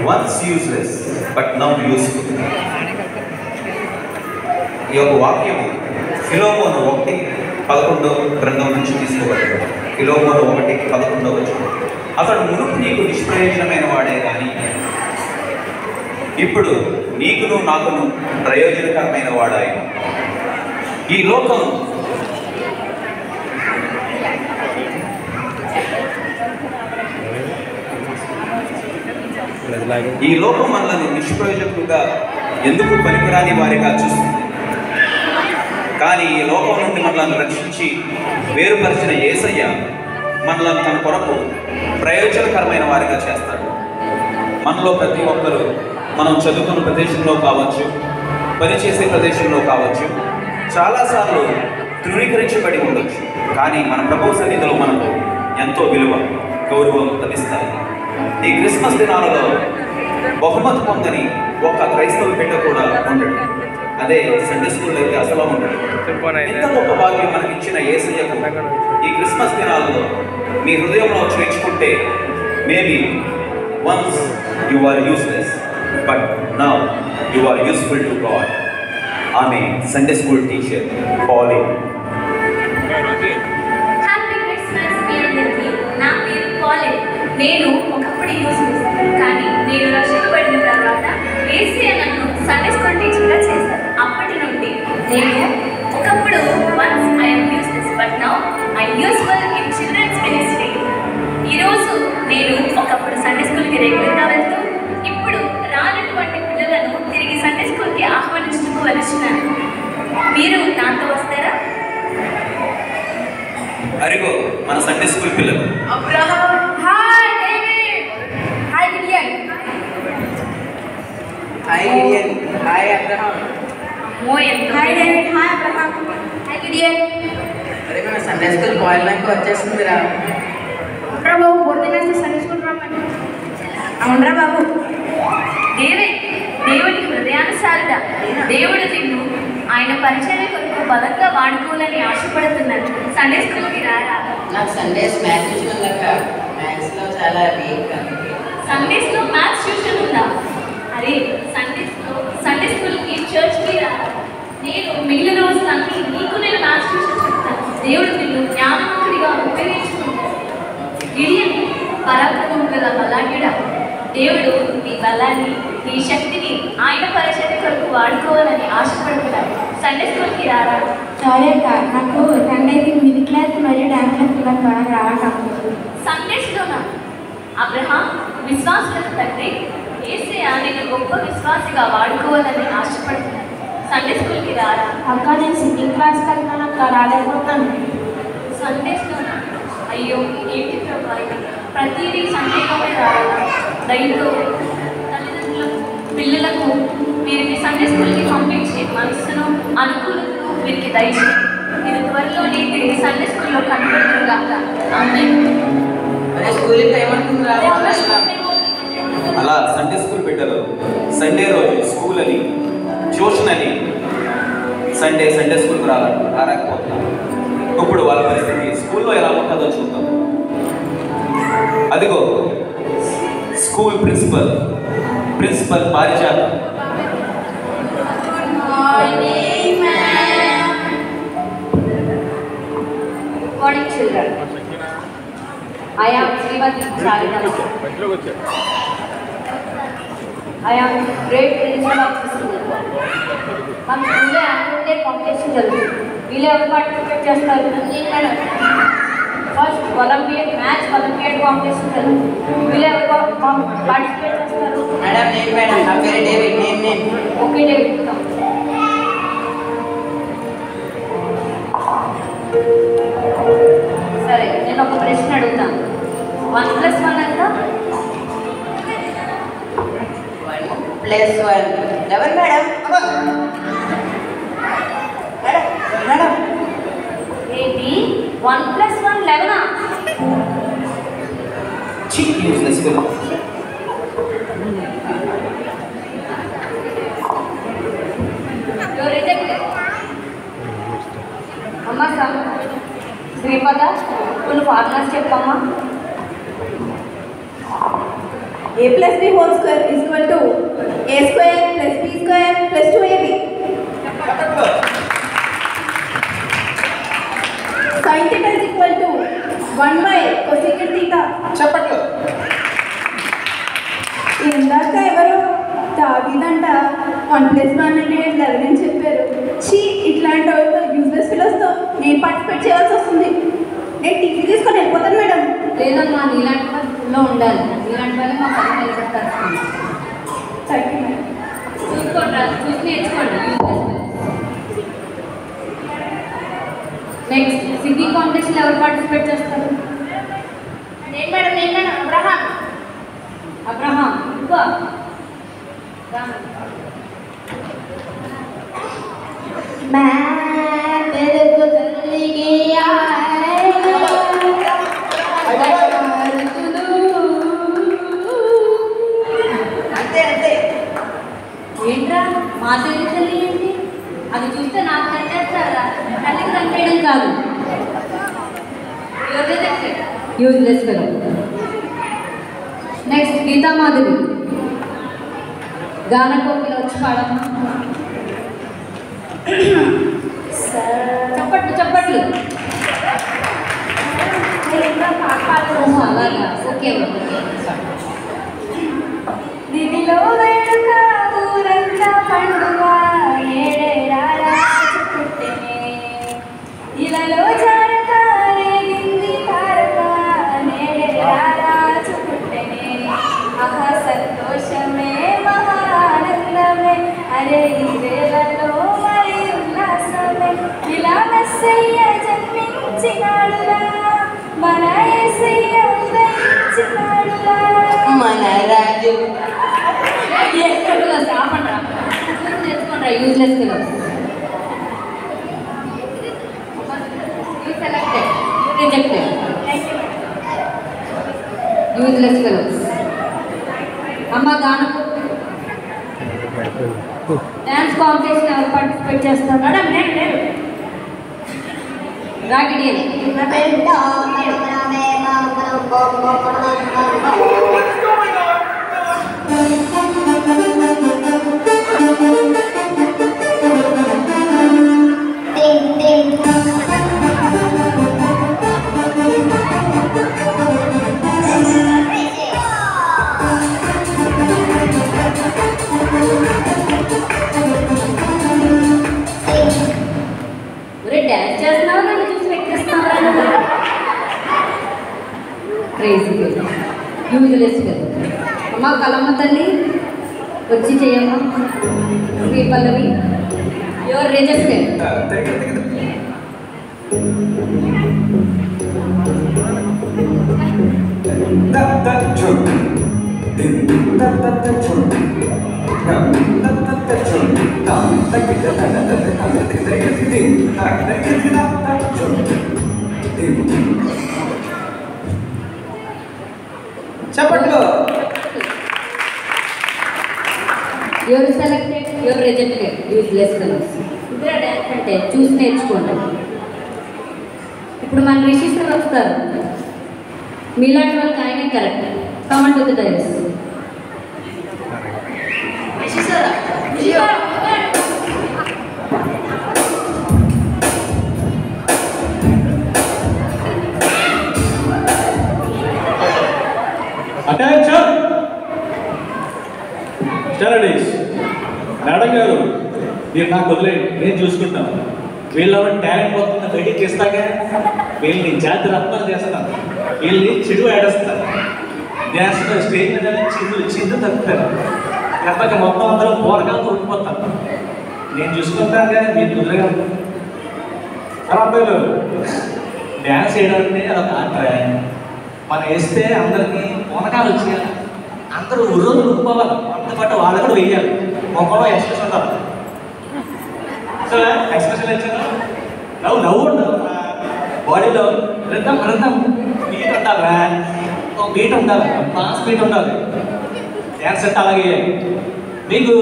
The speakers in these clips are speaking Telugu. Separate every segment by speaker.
Speaker 1: Once useless but now useful. ఈ యొక్క వాక్యం ఫిలోమోను 1:11 నుంచి తీసుకోబడింది. ఫిలోమోను 1:11 అతడు మునుపు నీకు నిష్ప్రయోజనమైన వాడే కానీ ఇప్పుడు నీకును నాకును ప్రయోజనకరమైన వాడాయన. ఈ లోకం మనల్ని నిష్ప్రయోజకులుగా ఎందుకు పనికిరాని వారిగా చూస్తుంది. కానీ ఈ లోకం నుండి మనల్ని రక్షించి వేరుపరిచిన యేసయ్య మనల్ని తన కొరకు ప్రయోజనకరమైన వారిగా చేస్తాడు. మనలో ప్రతి ఒక్కరూ మనం చదువుకున్న ప్రదేశంలో కావచ్చు, పనిచేసే ప్రదేశంలో కావచ్చు, చాలాసార్లు తృణీకరించబడి ఉండొచ్చు. కానీ మన ప్రభు సన్నిధిలో మనకు ఎంతో విలువ, గౌరవం లభిస్తాయి. ఈ క్రిస్మస్ దినాలలో బహుమతి పొందని ఒక్క క్రైస్తవ బిడ్డ కూడా ఉండడు. అదే సండే స్కూల్ అయితే అసలు ఉండడు. ఎంత గొప్ప భాగ్యం మనకి ఇచ్చిన యేసయ్యకు ఈ క్రిస్మస్ దినాలలో మీ హృదయంలో చేర్చుకుంటే maybe once you are useless but now you are useful to God. ఆమె Sunday school teacher Pauline.
Speaker 2: Happy Christmas మీ అందరికీ. నా పేరు పాలిన్. నేను ఒకప్పుడు యూస్లెస్, కానీ నేను రక్షించబడిన తర్వాత యేసయ్య నన్ను సండే స్కూల్ టీచర్గా చేశారు. అప్పటి నుండి నేను ఒకప్పుడు once I'm useless but now I'm useful in children's ministry. ఈరోజు నేను ఒకప్పుడు సండే స్కూల్కి రెగ్యులర్గా వెళ్తూ ఇప్పుడు రానటువంటి పిల్లలను తిరిగి సండే స్కూల్కి ఆహ్వానించుటకు వెళ్తున్నాను. మీరు నాతో వస్తారా?
Speaker 1: అరిగో మన సండే స్కూల్ పిల్లలు.
Speaker 2: Hi David. Hi Gideon.
Speaker 3: Hi Gideon. Hi Abraham.
Speaker 2: Hi David. Hi Abraham. Hi Gideon.
Speaker 3: అరే మన సండే స్కూల్ పాలినాక వచ్చేస్తుందిరా.
Speaker 2: అబ్రా బాబు పొద్దున్నేస్తే సండే స్కూల్ రమ్మని. అవునరా బాబు. డేవిడ్, దేవుని హృదయానుసారుడ. దేవుడు నిన్ను ఆయన పరిచర్య కొరకు బలంగా వాడుకోవాలని ఆశపడుతున్నాడు. సండే స్కూల్కి రారా?
Speaker 3: నాకు సండేస్ మ్యాథ్స్ ట్యూషన్ లెక్క. మ్యాథ్స్లో చాలా వీక్.
Speaker 2: సండేస్లో మ్యాథ్స్ ట్యూషన్ ఉందా? అరే సండే స్కూల్కి చర్చ్కి రారా? నేను మిగిలిన రోజులన్నీ నీకు నేను మ్యాథ్స్ ట్యూషన్ చెప్తాను. దేవుడు నిన్ను జ్ఞానవంతుడిగా ఉపయోగించుకుంటాడు. గిడియన్ పరాక్రమం గల బలాఢ్యుడా. దేవుడు నీ బలాన్ని, నీ శక్తిని ఆయన పరిచర్య కొరకు వాడుకోవాలని ఆశపడుతున్నాడు. సండే స్కూల్కి రారా?
Speaker 4: సారీ అక్క, నాకు సండేకి మిడిల్ క్లాస్ మరియు డాన్స్ క్లాస్ బాగా రావట్లేదు.
Speaker 2: సండేస్లోనా? అబ్రహాం విశ్వాసులకు తండ్రి యేసయ్య నేను గొప్ప విశ్వాసిగా వాడుకోవాలని ఆశపడుతున్నాను. సండే స్కూల్కి రారా?
Speaker 4: అక్క నేను సింగింగ్ క్లాస్ కలిగిన అక్క రాలేకపోతాను.
Speaker 2: సండేస్లోనా? అయ్యో ఏంటి ప్రభా ఇది, ప్రతిదీ సండేలోనే రావాలా? దయతో తల్లిదండ్రులకు పిల్లలకు వీరికి సండే స్కూల్కి పంపించే మనస్సును అనుకూలతను వీరికి దయచేయండి. ఇది త్వరలోనే తిరిగి సండే స్కూల్లో కనబడుతుందాక. ఆమేన్.
Speaker 3: అరే స్కూల్కి ఏమంటుందిరా?
Speaker 1: అలా సండే స్కూల్ బిడ్డలు సండే రోజు స్కూల్ అని, ట్యూషన్ అని సండే స్కూల్కి రాలేకపోతున్నారు. ఇప్పుడు వాళ్ళ పరిస్థితి స్కూల్లో ఎలా ఉంటుందో చూద్దాం. అదిగో స్కూల్ ప్రిన్సిపల్ పారిజాతం.
Speaker 2: Morning children. I am Srimati Charita. I am great principal of the school. हम स्कूल annual day competition జరుగుతుంది. వీళ్ళు ఎవరు పార్టిసిపేట్ చేస్తారు? నేను madam. First olympiad maths olympiad competition జరుగుతుంది. వీళ్ళు ఎవరు పార్టిసిపేట్ చేస్తారు?
Speaker 3: మేడం నేను మేడం. నా పేరు డేవిడ్. నేను
Speaker 2: ఓకే డేవిడ్. సరే నేను ఒక ప్రశ్న అడుగుతాను. 1+1 ఎంత?
Speaker 3: 1+1 11 మేడం. మేడం
Speaker 2: ఏంటి 1+1 11?
Speaker 1: యూస్లెస్ పిల్లలు.
Speaker 2: అమ్మా శ్రీపద కొన్ని ఫార్ములాస్ చెప్పమ్మా.
Speaker 5: A plus B whole square is equal to A square plus B square plus 2AB. Sin theta is equal to 1 by cosecant theta.
Speaker 6: చెప్పట్లు.
Speaker 5: ఇందాక ఎవరు తాగిదంట 1 + 1 అంటే 11 అని చెప్పారు. చీ, ఇట్లాంటి వాళ్ళతో యూజ్లెస్ ఫిలోస్తో నేను పార్టిసిపేట్ చేయాల్సి వస్తుంది. నేను టీవీ తీసుకొని వెళ్ళిపోతాను మేడం.
Speaker 2: లేదమ్మా, నీలాంటి వాళ్ళు స్కూల్లో ఉండాలి. నీలాంటి వాళ్ళు మా పని నిలబెట్టారు.
Speaker 5: Thank you madam.
Speaker 2: చూసుకోండి, చూసి నేర్చుకోండి. నెక్స్ట్ సింగింగ్ కాంపిటీషన్ ఎవరు పార్టిసిపేట్ చేస్తారు?
Speaker 4: నేను మేడం అబ్రహాం.
Speaker 2: అబ్రహాం ఇంకా
Speaker 3: అంతే అంతే.
Speaker 2: ఏంట్రా మా తల్లి తల్లి ఏంటి? అది చూస్తే నాకు కట్టేస్తారా? తల్లికి కట్టేయడం కాదు. Useless fellow. Next Geetha Madhuri. గాన కోకిల వచ్చి పాడమ్మా. చప్పట్లు. ఓహో, అలాగా. ఓకే.
Speaker 5: దివిలో వేడుక ఊరంతా పండుగ ఏడేడారా పుట్టెనే ఇలలో జారక రేగింది తారక నేడేడారా పుట్టెనే ఆహా సంతోషమే మహానందమే అరే ఈ వేళలో మరి ఉల్లాసమే ఇలా మెస్సయ్య జన్మించినాడురా మన యేసయ్య ఉదయించినాడురా
Speaker 3: మన రాజు.
Speaker 2: నేర్చుకుంటా useless fellows. Rejected. Useless fellows. అమ్మ గానం డ్యాన్స్ కాంపిటీషన్ ఎవరు పార్టిసిపేట్ చేస్తారు? మేడం నేను రాగిడియన్. డ్యాన్స్ చేస్తున్నావా? నన్ను చూసి ఎక్కిస్తున్నావా? Crazy useless fellow. అమ్మ కలమ్మ తల్లి వచ్చి చేయమ్మా. Sri Pallavi your rejected.
Speaker 6: చెప్పట్లు.
Speaker 2: Your selected, your rejected. Useless fellows. ఇదే డ్యాన్స్ అంటే చూసి నేర్చుకోండి. ఇప్పుడు మన రిషి సార్ వస్తారు. మీలాంటి వాళ్ళకి ఆయనే correct. Comment to the dice.
Speaker 7: Attention studies. Madam గారు మీరు నాకు వదిలేండి, నేను చూసుకుంటాను. వీళ్ళ టాలెంట్ పోతున్న బయటికి చేస్తాగా వీళ్ళని జాతి రత్నాలు చేస్తాను. వీళ్ళని చెడు ఆడేస్తాను. డ్యాన్స్ స్టేజ్ మీద చిందు తప్పుతారు. ఎప్పటికి మొత్తం అందరూ పోరగాలతో ఉండిపోతాను. నేను చూసుకుంటాను కానీ మీరు కుదరగా తర్వాత డ్యాన్స్ వేయడానికి అదొక ఆట. మనం వేస్తే అందరికీ పూనకాలు వచ్చేయాలి. అందరూ ఉర్రోజు ఉడిపోవాలి. అంతపాటు వాళ్ళు కూడా వెయ్యాలి. మొక్కలో ఎక్స్ప్రెషన్ ఉండాలి. సో ఎక్స్ప్రెషన్ ఇచ్చాను. నవ్వు ఉండాలి. బాడీలో రిథం బీట్ ఉండాలి. బీట్ ఉండాలి. మాస్ బీట్ ఉండాలి. డ్యాన్స్ అంటే అలాగే మీకు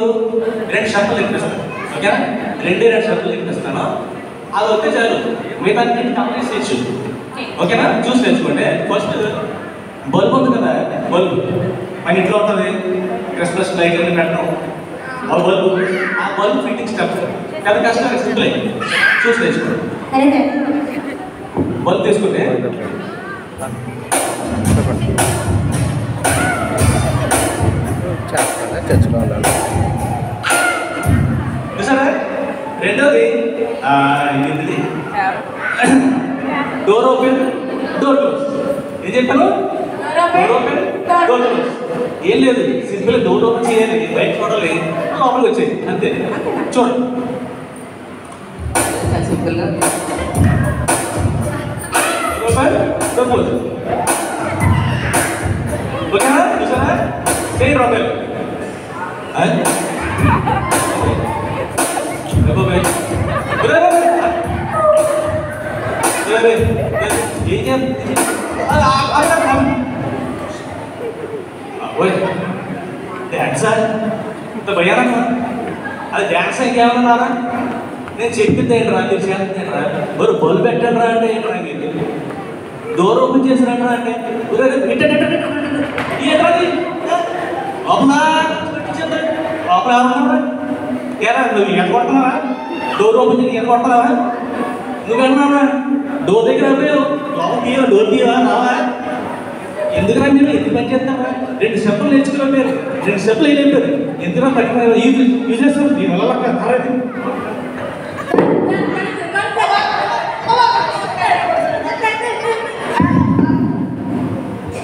Speaker 7: 2 షర్టులు ఇప్పిస్తాను. ఓకేనా? 2 షర్టులు ఇప్పిస్తాను. అది వస్తే చాలు. మిగతా కంప్లీట్ చేయొచ్చు. ఓకేనా? చూసి తెచ్చుకోండి. ఫస్ట్ బల్బ్ ఉంది కదా, బల్బ్ మన ఇంట్లో ఉంటుంది క్రిస్మస్ లైట్ అని పెట్టడం ఆ బల్బు ఫిట్టింగ్ స్టెప్ పెద్ద కష్టం సింపుల్ అయ్యి చూసి తెచ్చుకోండి. బల్బు తీసుకుంటే చూసారా? రెండోది ఇది డోర్ ఓపెన్ డోర్ క్లోజ్. ఏం చెప్పాను? Door open door close. ఏం లేదు, సింపుల్ డోర్ ఓపెన్ చేయాలి, బయట చూడాలి, లోపలికి వచ్చేది అంతే. చూడండి
Speaker 3: సింపుల్గా
Speaker 7: ఓపెన్ డోర్ క్లోజ్. ఓకేనా? చూసారా? సేమ్ రూపాయలు డ్యాన్సా? ఇంత భయానమ్మా అది డ్యాన్స్ ఇంకేమన్నా? నేను చెప్పింది ఏంట్రా, మీరు చేస్తుంది ఏంట్రా? మరి బల్బు పెట్టండి రా అంటే ఏంట్రా, మీరు డోర్ ఓపెన్ చేసినట్రా అంటే లోపల ఏమన్నా ఏరా నువ్వు ఎంత కొడుతున్నావా? డోర్ ఓపెన్ చేసి ఎంత కొడుతున్నావా? నువ్వెన్నావా? డోర్ దగ్గర అయిపోయావు, లోపల తీయవా? డోర్ తీయవా? రావా? ఎందుకురా మీరు ఎందుకు పని చేస్తావా? 2 స్టెప్పులు నేర్చుకున్నావు, మీరు 2 స్టెప్పులు అయిపోయారు. ఎందుకు పట్టుకున్నా యూజ్ చేస్తావు? నీ వల్ల ఖరాబ్.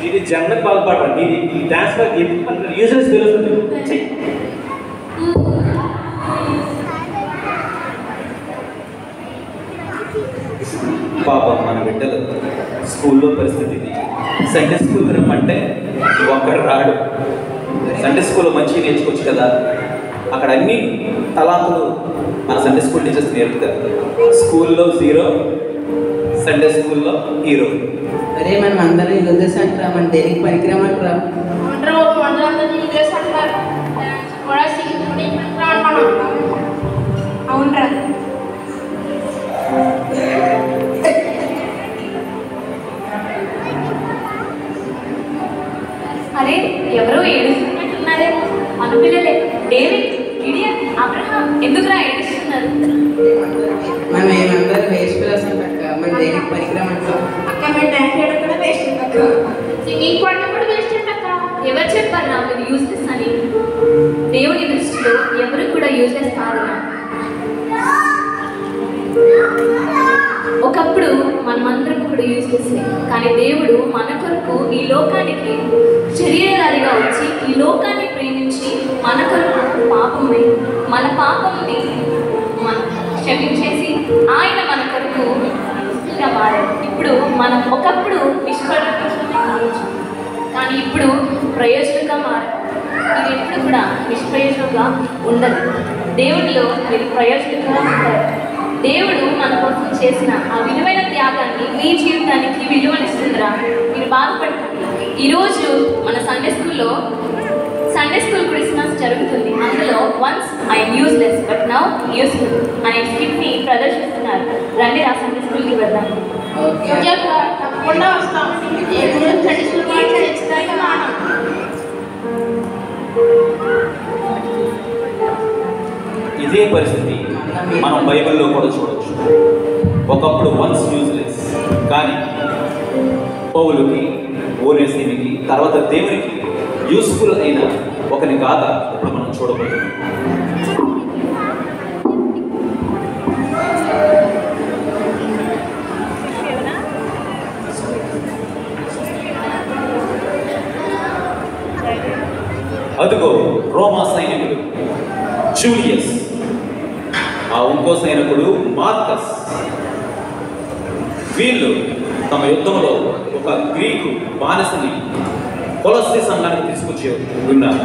Speaker 7: ఇది జన్మకి బాగుపడాలి. ఇది డాన్స్ యూజర్స్ తెలుస్తుంది.
Speaker 1: పాపం మన బిడ్డలు స్కూల్లో పరిస్థితి ఇది. సండే స్కూల్ రమ్మంటే ఒక్కడు రాడు. సండే స్కూల్లో మంచిగా నేర్చుకోవచ్చు కదా. అక్కడ అన్ని తలాంతులు మన సండే స్కూల్ టీచర్స్ నేర్పుతారు. స్కూల్లో 0, సండే స్కూల్లో హీరో.
Speaker 3: అరే మనం అందరం యూజెస్ అంటారా, మన దేనికి పనికిరామంటారా?
Speaker 4: అవునరా?
Speaker 2: అరే ఎవరో ఏడుస్తున్నట్టున్నారేమో. మన పిల్లలే. డేవిడ్, గిడియన్, అబ్రహాం ఎందుకురా ఏడుస్తున్నారు?
Speaker 3: మనం ఏమందరం వేస్ట్ పిల్లర్స్ అంటాక మన దేనికి పనికిరామంటాం.
Speaker 4: అక్క మేము డాన్స్ చేయడం కూడా వేస్ట్ అక్క.
Speaker 2: సింగింగ్ పాట కూడా వేస్ట్ అక్క. ఎవరు చెప్పారా మీరు యూజ్లెస్ అని? దేవుని దృష్టిలో ఎవరు కూడా యూజ్లెస్ కాదురా. ఒకప్పుడు మనమందరం కూడా యూజ్లెస్, కానీ దేవుడు మన కొరకు ఈ లోకానికి శరీరధారిగా వచ్చి ఈ లోకాన్ని ప్రేమించి మన కొరకు పాపమై మన పాపంని క్షమించేసి ఆయన మన కొరకు మారాడు. ఇప్పుడు మనం ఒకప్పుడు నిష్ప్రయోజనంగా కావచ్చు, కానీ ఇప్పుడు ప్రయోజనంగా మారాడు. ఇది ఎప్పుడు కూడా నిష్ప్రయోజనంగా ఉండదు. దేవుడిలో మీరు ప్రయోజనంగా ఉంటారు. దేవుడు మన కోసం చేసిన ఆ విలువైన త్యాగాన్ని మీ జీవితానికి విలువనిస్తుందిరా. మీరు బాధపడుతుంది. ఈరోజు మన సండే స్కూల్ క్రిస్మస్ జరుగుతుంది. అందులో once I'm useless but now useful అనే స్క్రిప్ట్ని ప్రదర్శిస్తున్నారు. రండి రా సండే స్కూల్కి వెళ్దాం.
Speaker 4: తప్పకుండా వస్తాం.
Speaker 1: ఇదే పరిస్థితి మనం బైబిల్లో కూడా చూడవచ్చు. ఒకప్పుడు వన్స్ యూజ్లెస్, కానీ పౌలుకి, ఓనేసిమికి, తర్వాత దేవునికి యూస్ఫుల్ అయిన ఒకని గాథ ఇప్పుడు మనం చూడబోతున్నాం. అదుగో రోమా సైనికుడు జూలియస్, ఆ ఇంకో సైనికుడు మార్కస్, వీళ్ళు తమ యుద్ధంలో ఒక గ్రీకు బానిసని కొలస్సీ సంఘానికి తీసుకొచ్చి ఉన్నారు.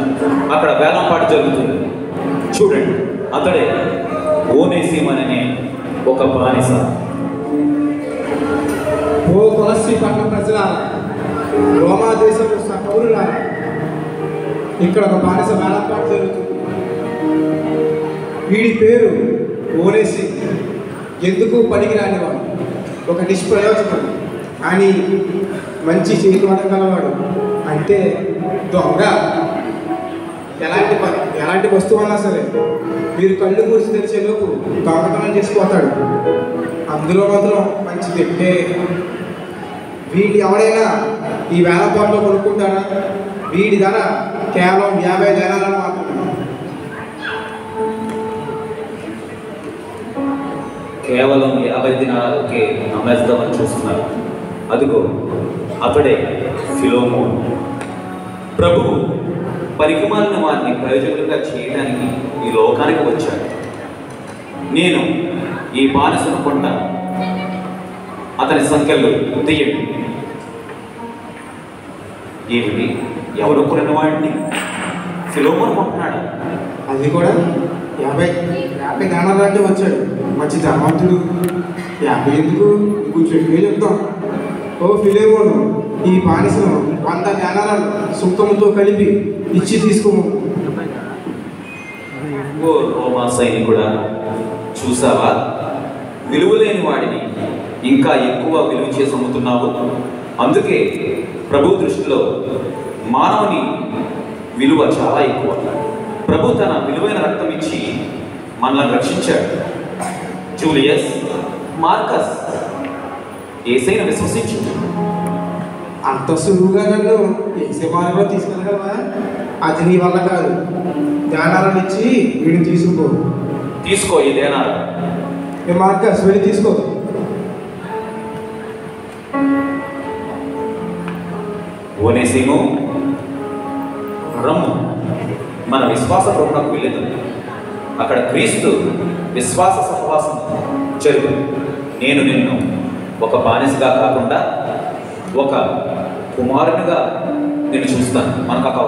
Speaker 1: అక్కడ వేలంపాట జరుగుతుంది. చూడండి, అతడే ఓనేసిమన్ అనే ఒక బానిస.
Speaker 6: ఓ కొలస్సీ పట్టణ ప్రజలారా, రోమా దేశంలో పౌరులారా, ఇక్కడ ఒక బానిస వేలంపాట జరుగుతుంది. వీడి పేరు ఓనేసి. ఎందుకు పనికిరానివాడు, ఒక నిష్ప్రయోజకుడు, కానీ మంచి చేతి గలవాడు. అంటే దొంగ ఎలాంటి వస్తువు అన్నా సరే మీరు కళ్ళు మూసి తెరిచేలోపు దొంగతనం చేసిపోతాడు. అందులో మాత్రం మంచి వ్యక్తే. వీడి ఎవడైనా ఈ వేలపాట్లో కొనుక్కుంటాడా? వీడి ధర కేవలం 50 జనాలను మాత్రమే.
Speaker 1: కేవలం 50 దినాలకే అమ్మేద్దామని చూస్తున్నారు. అదిగో అతడే ఫిలోమోన్. ప్రభువు పనికిమాలిన వారిని ప్రయోజకులుగా చేయడానికి ఈ లోకానికి వచ్చాడు. నేను ఈ బానిసను కొండ అతని సంఖ్యలు తీయండి. ఏమిటి, ఎవరు కొనిన వాడిని ఫిలోమోన్ కొంటున్నాడు?
Speaker 6: అది కూడా 50 జ్ఞానాలంటే వచ్చాడు. మంచి ధనవంతుడు. 50 ఎందుకు, కూర్చొని చెప్తాం. ఓ ఫిలోమోను, ఈ బానిసను 100 జ్ఞానాలను సుఖంతో కలిపి ఇచ్చి తీసుకోము.
Speaker 1: ఓ రోమా సైనికుడా, చూసావా, విలువలేని వాడిని ఇంకా ఎక్కువ విలువ చేసి అమ్ముతున్నావు. అందుకే ప్రభు దృష్టిలో మానవుని విలువ చాలా ఎక్కువ. ప్రభు తన విలువైన రక్తం ఇచ్చి మనల్ని రక్షించాడు. జూలియస్, మార్కస్, యేసయ్యను విశ్వసించు.
Speaker 6: అంత సులువుగా నన్ను ఏసే మార్గంలో తీసుకెళ్ళగలవా? అది నీ వల్ల కాదు. ధ్యానాలను ఇచ్చి వీడిని
Speaker 1: తీసుకో ఈ ధ్యానాలు.
Speaker 6: మార్కస్ వెళ్ళి తీసుకో.
Speaker 1: ఓనేసిము, రమ్ము, మన విశ్వాస గృహకు వెళ్ళదు. అక్కడ క్రీస్తు విశ్వాస సహవాసం జరుగు. నేను నిన్ను ఒక బానిసగా కాకుండా ఒక కుమారునిగా నేను చూస్తాను. మనకు ఒక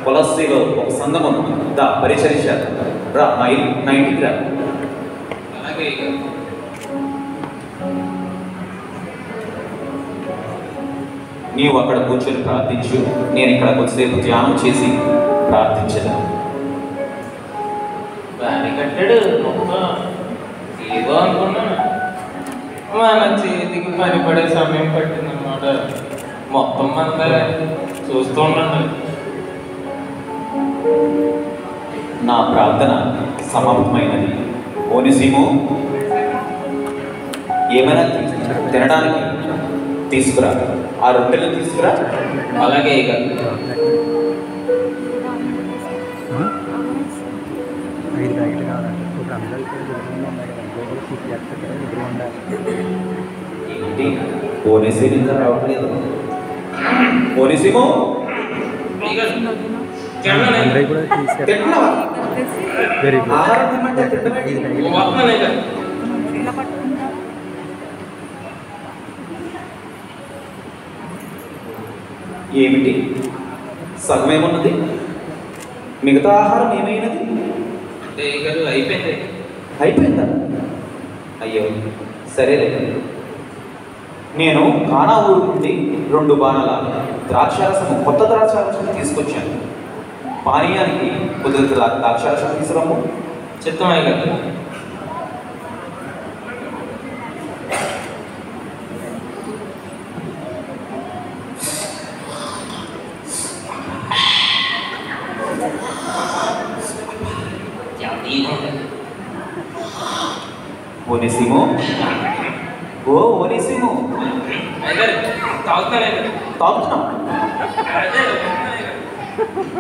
Speaker 1: కొలస్సీలో ఒక సంఘం ఉంది, దా పరిచరించారు. రా నా ఇంటికి రా. అలాగే నీవు అక్కడ కూర్చొని ప్రార్థించు, నేను ఇక్కడ కొద్దిసేపు ధ్యానం చేసి ప్రార్థించను.
Speaker 8: బాగానే కట్టాడు మొత్తం. ఏదో అనుకున్నాను, మన చేతికి పనిపడే సమయం పట్టిందన్నమాట. మొత్తం అంతా చూస్తూ ఉండండి.
Speaker 1: నా ప్రార్థన సమాప్తమైనది. ఓనేసిము, ఏమైనా తినడానికి తీసుకురా. ఆ రొట్టెలను తీసుకురా.
Speaker 8: అలాగే ఇక
Speaker 1: ఏంటి, ఓనేసిము ఇంకా రావట్లేదు? ఓనేసిము, తింటున్నావా? ఆహారం తినమంటే తింటమే. ఏమిటి, సగమేమున్నది? మిగతా ఆహారం ఏమైనది?
Speaker 8: అయిపోయింది.
Speaker 1: అయిపోయిందా? అయ్యో, సరేలే. నేను కానా ఊరు నుండి 2 బాణాల ద్రాక్షారసము, కొత్త ద్రాక్షారసం తీసుకొచ్చాను. పానీయానికి కుదిరితే ద్రాక్షారసం తీసుకురాము.
Speaker 8: చిత్తమయ్య గారు.
Speaker 1: ఓనేసిము, ఓ ఓనేసిము, తాగుతున్నాం.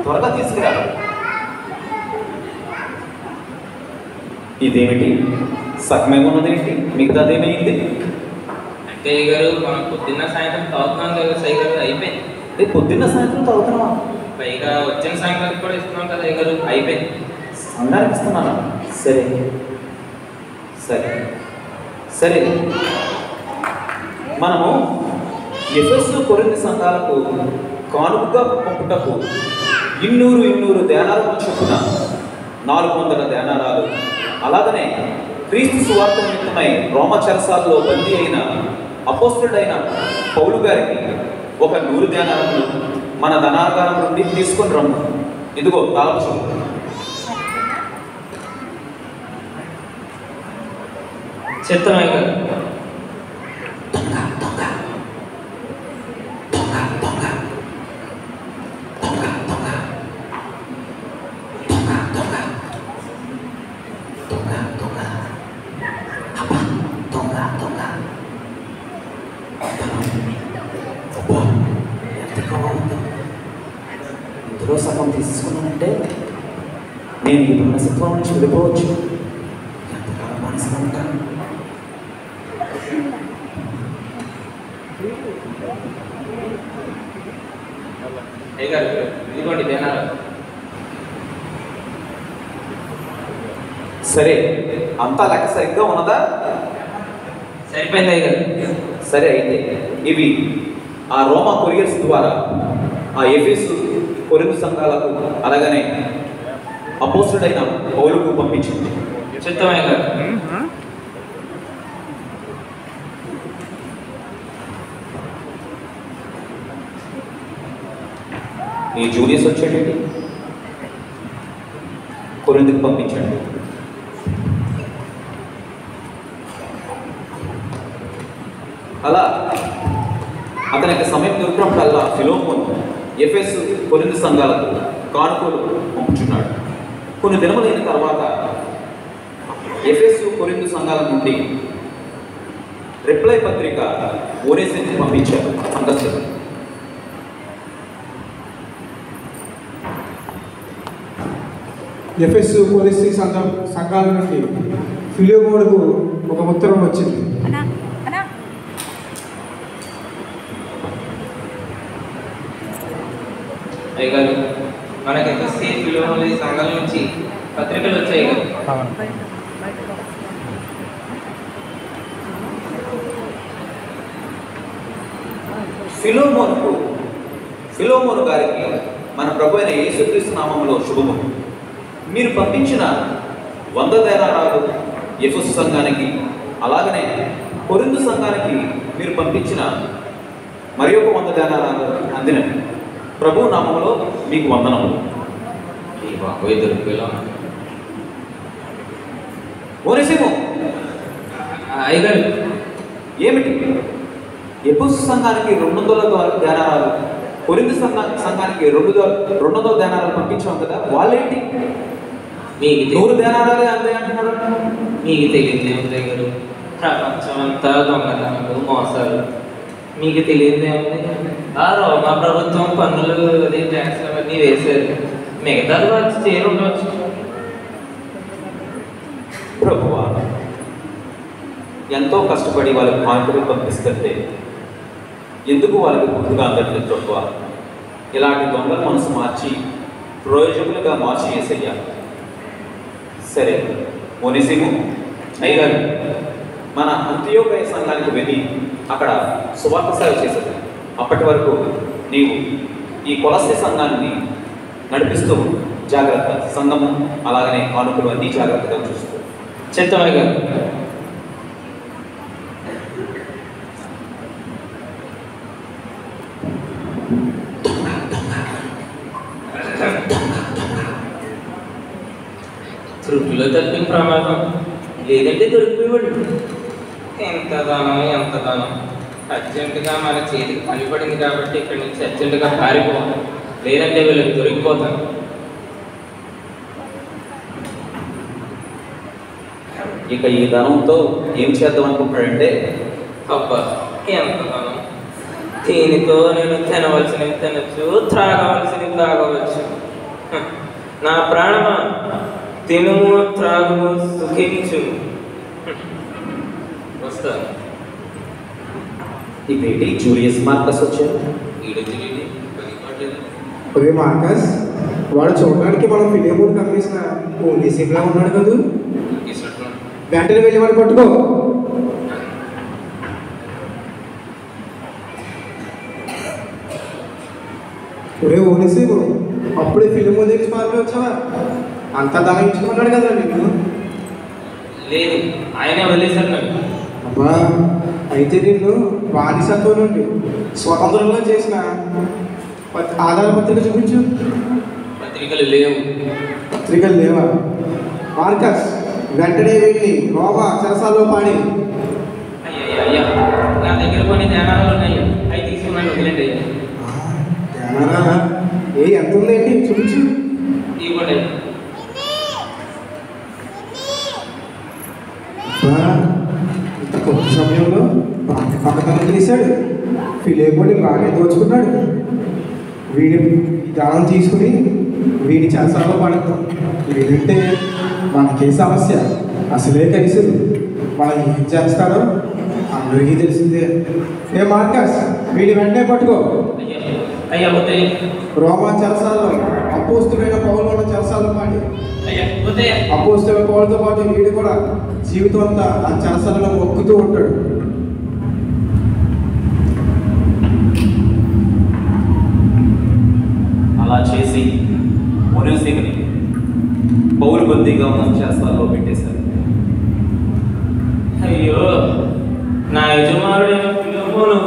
Speaker 1: త్వరగా తీసుకురా. ఇదేమిటి, సగమేమున్నది ఏంటి? మిగతాదేమైంది?
Speaker 8: అంటే గారు మనం పొద్దున్న సాయంత్రం తాగుతున్నాం కదా సై గారు, అయిపోయింది.
Speaker 1: పొద్దున్న సాయంత్రం తాగుతున్నావా?
Speaker 8: పైగా వచ్చిన సంక్రాంతి కూడా ఇస్తున్నాం కదా అయ్య గారు, అయిపోయింది.
Speaker 1: సంఘానికి ఇస్తున్నానా? సరే సరే సరే. మనము ఎఫెసు కొరింథీ సంఘాలకు కానుకగా పంపుటకు 200 దేనారాలు చొప్పున 400 దేనారాలు, అలాగనే క్రీస్తు సువార్త నిమిత్తమై రోమ చెరసాలలో బందీ అయిన అపోస్తలుడైన పౌలు గారికి ఒక 100 దేనారాలు మన ధనాగారం నుండి తీసుకొని రమ్ము. ఇదిగో తాళపు.
Speaker 8: చిత్తమయ్య గారు.
Speaker 1: దొంగ దొంగ దొంగ దొంగ దొంగ. నేను ఈ మనసత్వం నుంచి వెళ్ళిపోవచ్చు. ఎంతకాలం మనసులో ఉంటాను?
Speaker 8: అయ్యగారు ఇదిగోండి దేనాలు.
Speaker 1: సరే, అంతా లెక్క సరిగ్గా ఉన్నదా?
Speaker 8: సరిపోయింది అయ్యగారు.
Speaker 1: సరే, అయితే ఇవి ఆ రోమా కొరియర్స్ ద్వారా ఆ ఎఫెసు కొరింథు సంఘాలకు అలాగనే అపోస్తుడైన పౌలుకు పంపించింది.
Speaker 8: చిత్తం అయ్యగారు.
Speaker 1: ఈ జూలియస్ వచ్చేటండి, కొరింథుకు పంపించండి. అలా అతనికి సమయం దొరికినప్పుడల్లా ఫిలోమోను ఎఫెసు కొరింథు సంఘాలకు కానుకలు పంపుచున్నాడు. కొన్ని దినములైన తర్వాత ఎఫెసు కొరింథు సంఘాల నుండి రిప్లై పత్రిక ఓనేసిముకు పంపించారు సంఘస్థులు.
Speaker 6: ఎఫెసు కొరింథు సంఘాల నుండి ఫిలోమోనుకు ఒక ఉత్తరం వచ్చింది.
Speaker 8: అయ్యగారు మనకి ఎఫ్ఎస్సీలో సంఘాల నుంచి పత్రికలు వచ్చాయి కదా.
Speaker 1: ఫిలోమోను గారికి మన ప్రభు అయిన యేసుక్రీస్తు నామములో శుభము. మీరు పంపించిన 100 దేనారాలు ఎఫెసు సంఘానికి అలాగనే కొరింథు సంఘానికి మీరు పంపించిన మరి ఒక 100 దేనారాలు అందినవి. ప్రభు నామములో మీకు వందనములు.
Speaker 8: ఈ బాబోయ్ దొరికిపోయేలా
Speaker 1: ఓనేసిము,
Speaker 8: అయ్యగారు
Speaker 1: ఏమిటి? ఎఫెసు సంఘానికి 200 దేనారాలు, కొరింథు సంఘానికి 200 దేనారాలు పంపించాం కదా, వాళ్ళేంటి
Speaker 8: మీకు
Speaker 1: 100 దేనారాలే అంతే అంటున్నారు?
Speaker 8: మీకు తెలియదు ఏముంది గారు, ప్రపంచం అంతా దొంగతనాలు మోసాలు. మీకు తెలియదు ఏముంది, ఆ రోమా ప్రభుత్వం పన్నులు అదే ట్యాక్స్లు అవన్నీ వేశారు. మిగతాది వచ్చి చేరుండవచ్చు.
Speaker 1: ప్రభువా, ఎంతో కష్టపడి వాళ్ళకి మార్పులు పంపిస్తుంటే ఎందుకు వాళ్ళకి ముందుగా అందట్లేదు ప్రభువా? ఇలాంటి దొంగల మనసు మార్చి ప్రయోజకులుగా మార్చి వేసయ్యా. సరే ఓనేసిము, అయ్యగారు మన అంత్యోదయ సంఘానికి వెళ్ళి అక్కడ సువార్త సేవ చేసేది. అప్పటి వరకు నీవు ఈ కొలస్సే సంఘాన్ని నడిపిస్తూ జాగ్రత్త, సంఘము అలాగనే కానుకలు అన్నీ జాగ్రత్తగా చూస్తూ.
Speaker 8: చిత్తమయ్య గారు. త్రుటిలో తప్పిన ప్రమాదం లేదంటే దొరికిపోయాడు. ఎంత దానం అర్జెంటుగా మన చేతికి పనిపడింది కాబట్టి ఇక్కడి నుంచి అర్జెంటుగా పారిపోవాలి, లేదంటే వీళ్ళకి దొరికిపోతాను.
Speaker 1: ఇక ఈ ధనంతో ఏం చేద్దాం అనుకుంటాడంటే,
Speaker 8: అబ్బా ఎంత ధనం! దీనితో నేను తినవలసినవి తినచ్చు, త్రాగవలసినవి త్రాగవచ్చు. నా ప్రాణమా, తినుము త్రాగుము సుఖించు. వస్తాను.
Speaker 1: ఇదేంటి జూలియస్ మార్కస్ వచ్చారు?
Speaker 6: ఒరే మార్కస్, వాడు చూడడానికి మనం ఫిలిమోన్ కమ్మేసిన ఓనేసిములా ఉన్నాడు కదా. వెంటనే వెళ్ళి వాడు పట్టుకో. ఒరే ఓనేసిము, అప్పుడే ఫిలిమోన్ దగ్గర పారిపోయి వచ్చావా? అంత ధనం ఇచ్చుకున్నాడు కదా నీకు.
Speaker 8: లేదు, ఆయనే వదిలేశారు నాకు.
Speaker 6: అబ్బా, అయితే నిన్ను బానిసత్వం నుండి స్వతంత్రంగా చేసిన ఆధార పత్రిక చూపించు.
Speaker 8: పత్రికలు లేవు.
Speaker 6: పత్రికలు లేవా? మార్కస్, వెంటనే వెళ్ళి రోమా చెరసాల్లో పాడి.
Speaker 8: అయ్యా, నా దగ్గర కొన్ని ధ్యానాలు ఉన్నాయి, అవి తీసుకున్నాను, వదిలేండి.
Speaker 6: ధ్యానాలా? ఎంత ఉందేంటి చూపించు.
Speaker 8: ఇవ్వండి.
Speaker 6: ఇంత కొద్ది సమయంలో పక్కతనం చేశాడు. ఫిలిమోని బాగానే దోచుకున్నాడు. వీడి దానం తీసుకుని వీడి చెరసాలలో పడతాం. వీడంటే మనకే సమస్య, అసలే కలిసిరు. మనం ఏం చేస్తాడో అందరికీ తెలిసిందే. ఏ మార్కస్, వీడి వెంటనే పట్టుకో.
Speaker 8: అయ్యా పోతే
Speaker 6: రోమా చెరసాలలో అపోస్తుడైన పౌలు ఉన్న చెరసాలలో పాడి.
Speaker 8: అయ్యా పోతే
Speaker 6: అపోస్తుడైన పౌలుతో పాటు వీడు కూడా జీవితం అంతా ఆ చెరసాలలో మొక్కుతూ ఉంటాడు.
Speaker 1: అలా చేసి ఒనేసిముని పౌలు బందీగా ఉన్న చెరసాలలో పెట్టేశారు.
Speaker 8: అయ్యో, నా యజమానుడైన ఫిలోమోను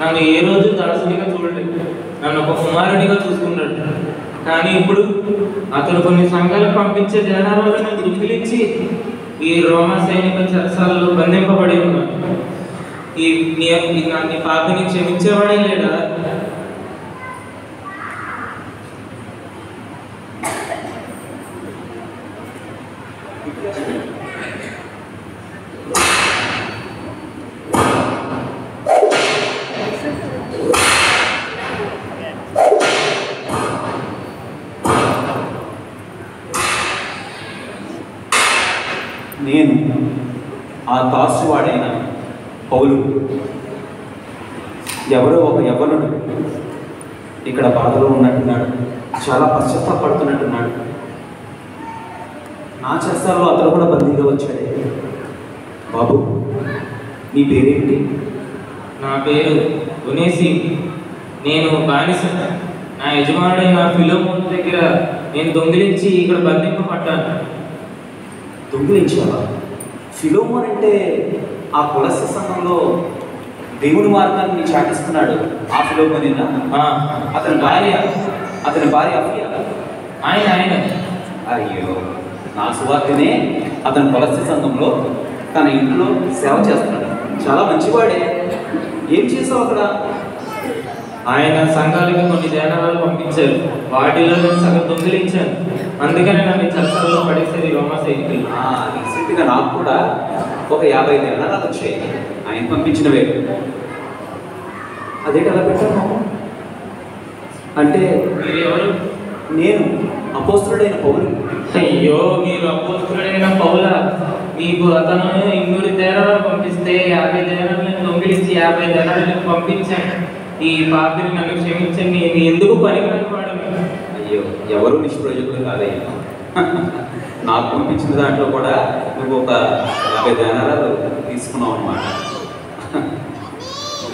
Speaker 8: నన్ను ఏ రోజు దాసుడిగా చూడలేదు, నన్ను ఒక కుమారుడిగా చూసుకున్నాడు. కానీ ఇప్పుడు అతను కొన్ని సంఘాలకు పంపించే జనాలను దుఃఖించి ఈ రోమా సైనిక చెరసాలలో బంధింపబడి ఉన్నాను. నీ పాపిని క్షమించేవాడే లేదా?
Speaker 1: నేను ఆ దాసువాడైన పౌలు ఎవరో ఒక యవ్వనుడు ఇక్కడ బాధలో ఉన్నట్టున్నాడు, చాలా పశ్చాత్తాపడుతున్నట్టున్నాడు. నా చెరసాలలో అతను కూడా బందీగా వచ్చాడే. బాబు, నీ పేరేంటి?
Speaker 8: నా పేరు ఒనేసిము. నేను బానిస. నా యజమానుడైన ఫిలోమోను దగ్గర నేను దొంగిలించి ఇక్కడ బంధింపబడ్డాను.
Speaker 1: దొంగిలించావా? ఫిలోమోన్ అంటే ఆ కులస్య సంఘంలో దేవుని మార్గాన్ని చాటిస్తున్నాడు. ఆ ఫిలోమోనేనా? అతని భార్య అఫియా.
Speaker 8: ఆయన
Speaker 1: అయ్యో, నా సువార్తనే అతని కులస్య సంఘంలో తన ఇంట్లో సేవ చేస్తున్నాడు. చాలా మంచివాడే. ఏం చేసావు అక్కడ?
Speaker 8: ఆయన సంఘాలకి కొన్ని జనాలు పంపించారు, వాటిలో నేను సగం దొంగిలించాను. అందుకని నన్ను చెరసాలలో పడేసేది రోమా సైనికులు.
Speaker 1: రీసెంట్గా నాకు కూడా ఒక 50 జనాలు వచ్చాయి, ఆయన పంపించినవే. అదే కదా పెట్టాను. అంటే
Speaker 8: మీరు ఎవరు?
Speaker 1: నేను అపోస్తుడైన పౌలు.
Speaker 8: అయ్యో, మీరు అపోస్తుడైన పౌలా? మీకు అతను 200 దేనాలు పంపిస్తే 50 దేనాలు నేను దొంగిలించి 50 దేనాలు నేను పంపించాను. ఈ పాపిని నన్ను క్షమించండి, నేను ఎందుకు పనికిరాని వాడను.
Speaker 1: అయ్యో, ఎవరు నిష్ప్రయోజకులు కాదయ్యా. నాకు పంపించిన దాంట్లో కూడా నువ్వు ఒక 50 దేనాలు తీసుకున్నావు అన్నమాట.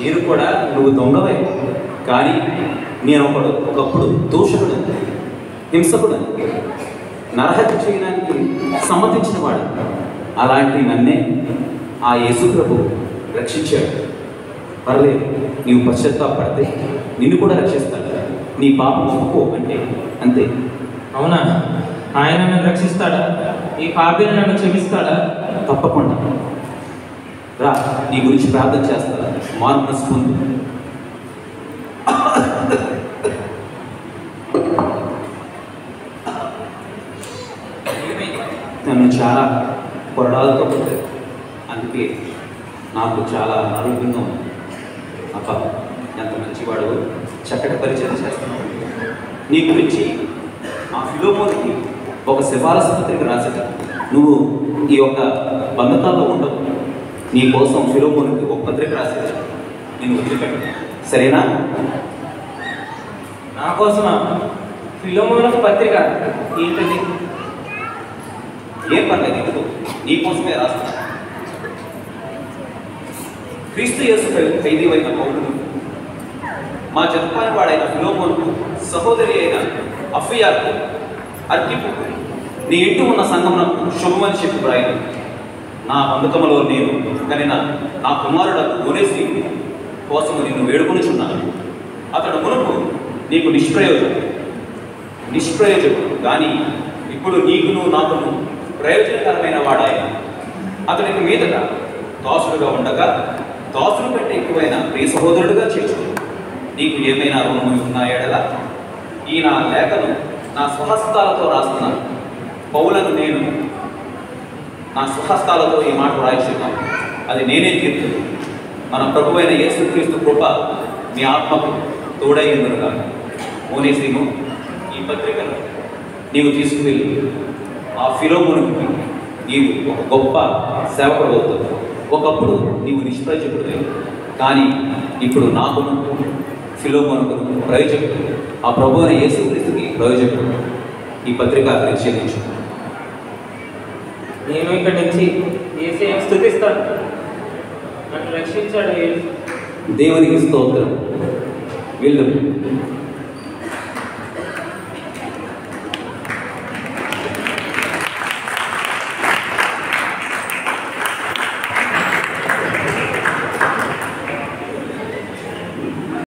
Speaker 1: నేను కూడా నువ్వు దొంగవే, కానీ నేను ఒకప్పుడు దూషకుడు, హింసకుడు, నరహత్య చేయడానికి సమ్మతించిన వాడు. అలాంటి నన్నే ఆ యేసు ప్రభు రక్షించాడు. పర్లేదు, నీవు పశ్చాత్తాపడితే నిన్ను కూడా రక్షిస్తాడు. నీ పాపం ఒప్పుకో అంటే అంతే.
Speaker 8: అవునా? ఆయన నన్ను రక్షిస్తాడా? ఈ పాపిని నన్ను క్షమిస్తాడా?
Speaker 1: తప్పకుండా రా, నీ గురించి ప్రార్థన చేస్తా. మార్పు పొందు. నన్ను చాలా కొరడాలతో కొట్టారు, అందుకే నాకు చాలా ఆరోగ్యంగా ఉంది. అబ్బా, ఎంత మంచివాడు, చక్కటి పరిచయం చేస్తున్నావు. నీ గురించి ఆ ఫిలోమోనుకి ఒక సిఫారసు పత్రిక రాశాడు. నువ్వు ఈ యొక్క బంధకాల్లో ఉండవు. నీ కోసం ఫిలోమోనుకి ఒక పత్రిక రాశాడు, నేను వదిలిపెట్టు. సరేనా?
Speaker 8: నా కోసమా? ఫిలోమోనుకు పత్రిక ఏంటది?
Speaker 1: ఏం పర్లేదు, ఎందుకు నీ కోసమే రాస్తా. క్రీస్తు యేసు ఖైదీవైన పౌలును, మా జతపాని వాడైన ఫిలోమోనుకు, సహోదరి అయిన అఫియాకు, అర్కిపుకు, నీ ఇంటి ఉన్న సంఘమునకు శుభమని చెప్పి వ్రాయను. నా బంధకములో నేను కనిన నా కుమారుడు ఒనేసిము కోసము నిన్ను వేడుకొనుచున్నాను. అతడు మునుపు నీకు నిష్ప్రయోజకుడు కానీ ఇప్పుడు నీకును నాకును ప్రయోజనకరమైన వాడాయన. అతనికి మీదట దాసుడుగా ఉండగా దాసుడు కంటే ఎక్కువైన ప్రియ సహోదరుడుగా చేర్చు. నీకు ఏమైనా రుణము ఉన్నాయడలా ఈ నా లేఖను నా స్వహస్తాలతో రాస్తున్నాను. పౌలను నేను నా స్వహస్తాలతో ఈ మాట రాయించున్నాను, అది నేనే తీర్చును. మన ప్రభువైన యేసుక్రీస్తు కృప మీ ఆత్మకు తోడైందునుగా. ఒనేసిము, ఈ పత్రికను నీవు తీసుకువెళ్ళి ఆ ఫిలోమోనుకి నీవు ఒక గొప్ప సేవకుడు అవుతావు. ఒకప్పుడు నీవు నిష్ప్రయోజకుడివే, కానీ ఇప్పుడు నాకును ఫిలోమోనుకు ప్రయోజకుడు, ఆ ప్రభు అయిన యేసుక్రీస్తుకి ప్రయోజకుడు. ఈ పత్రిక పరిశీలించు.
Speaker 8: నేను ఇక్కడి నుంచి యేసయ్యను స్తుతిస్తాను. నన్ను రక్షించాడు యేసు.
Speaker 1: దేవునికి స్తోత్రం. వెళ్ళు.